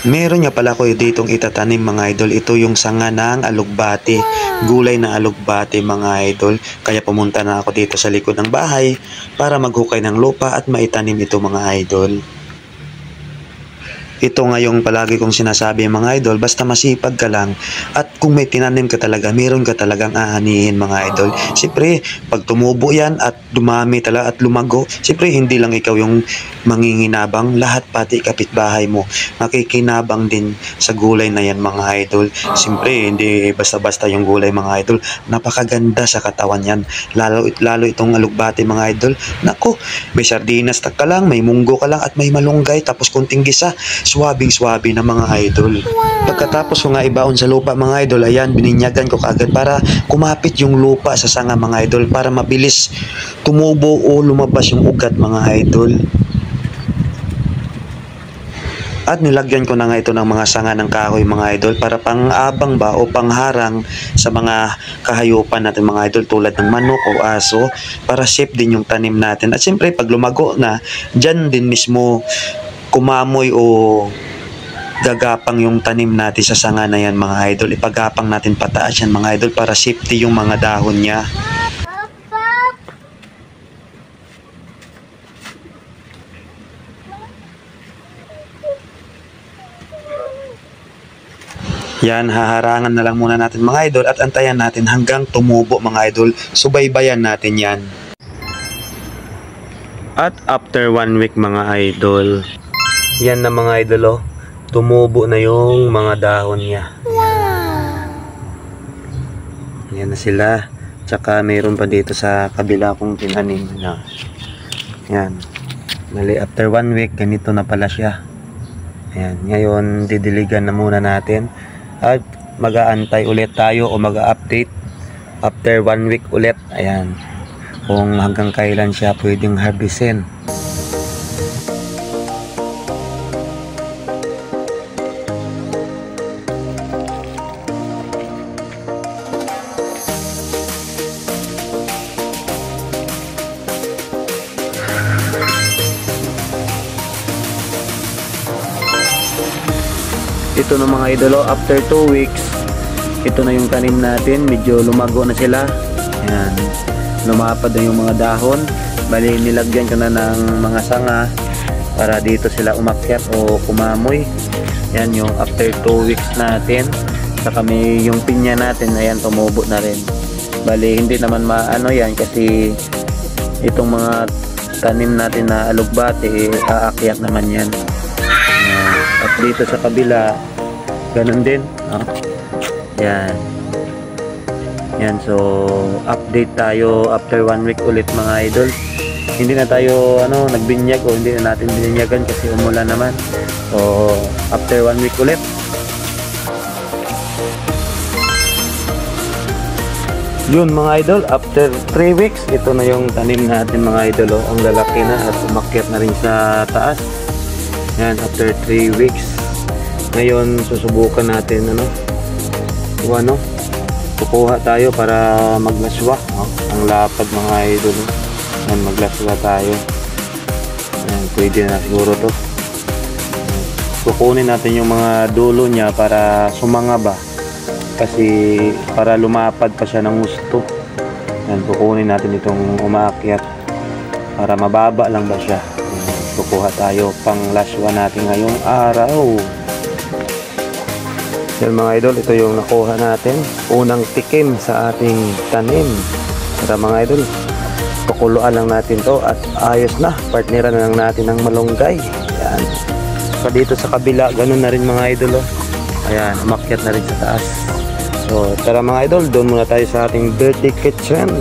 Meron nga pala ko ditong itatanim mga idol. Ito yung sanga ng alugbati. Gulay na alugbati mga idol. Kaya pumunta na ako dito sa likod ng bahay para maghukay ng lupa at maitanim ito mga idol. Ito nga yung palagi kong sinasabi mga idol, basta masipag ka lang at kung may tinanim ka talaga, meron ka talagang aanihin mga idol. Siyempre, pag tumubo yan at dumami talaga at lumago, siyempre hindi lang ikaw yung manginginabang, lahat pati kapitbahay mo makikinabang din sa gulay na yan mga idol. Siyempre, hindi basta-basta yung gulay mga idol, napakaganda sa katawan yan. Lalo itong alugbati mga idol, nako, may sardinas ka lang, may munggo ka lang at may malunggay tapos kunting gisa, swabing-swabe na mga idol. Pagkatapos ko nga ibaon sa lupa mga idol, ayan, bininyagan ko kaagad para kumapit yung lupa sa sanga mga idol para mabilis tumubo o lumabas yung ugat mga idol. At nilagyan ko na nga ito ng mga sanga ng kahoy mga idol para pang-abang ba o pangharang sa mga kahayupan natin mga idol tulad ng manok o aso para safe din yung tanim natin. At siyempre pag lumago na, dyan din mismo kumamoy o gagapang yung tanim natin sa sanga na yan mga idol. Ipagapang natin pataas yan mga idol para safety yung mga dahon niya. Yan, haharangan na lang muna natin mga idol at antayan natin hanggang tumubo mga idol. Subaybayan natin yan. At after 1 week mga idol, yan na mga idol, oh, tumubo na yung mga dahon niya. Yan na sila. Tsaka mayroon pa dito sa kabila kong tinanim na. Yan. Mali, after 1 week, ganito na pala siya. Ayan. Ngayon, didiligan na muna natin. At mag-aantay ulit tayo o mag-update after 1 week ulit. Ayan. Kung hanggang kailan siya pwedeng harvestin. Ito na mga idolo, after 2 weeks, ito na yung tanim natin, medyo lumago na sila. Ayan, lumapad na yung mga dahon. Bali, nilagyan ko na ng mga sanga para dito sila umakyat o kumamoy. Yan yung after 2 weeks natin. Saka may yung pinya natin, ayan, tumubo na rin. Bali, hindi naman maano yan kasi itong mga tanim natin na alugbati, aakyat naman yan. At dito sa kabila, ganun din. Yan. Yan, so update tayo after 1 week ulit mga idol. Hindi na tayo nagbinyag o hindi na natin bininyagan kasi umulan naman. So after 1 week ulit. Yun mga idol, after 3 weeks, ito na yung tanim natin mga idol. Ang lalaki na at umakyat na rin sa taas. Yan, after 3 weeks. Ngayon, susubukan natin kukuha tayo para maglaswa. Ang lapad mga idol. Yan, maglaswa tayo. Yan, pwede na siguro to. Kukunin natin yung mga dulo niya para sumanga ba. Kasi para lumapad pa siya ng gusto. Yan, kukunin natin itong umaakyat para mababa lang ba siya. Kukuha tayo pang laswa natin ngayong araw. Yan mga idol, ito yung nakuha natin. Unang tikim sa ating tanim. Para mga idol, kukuluan lang natin to at ayos na. Partneran na lang natin ng malunggay. Yan. So dito sa kabila, ganun na rin mga idol. Ayan, umakyat na rin sa taas. So tara mga idol, doon muna tayo sa ating birthday kitchen.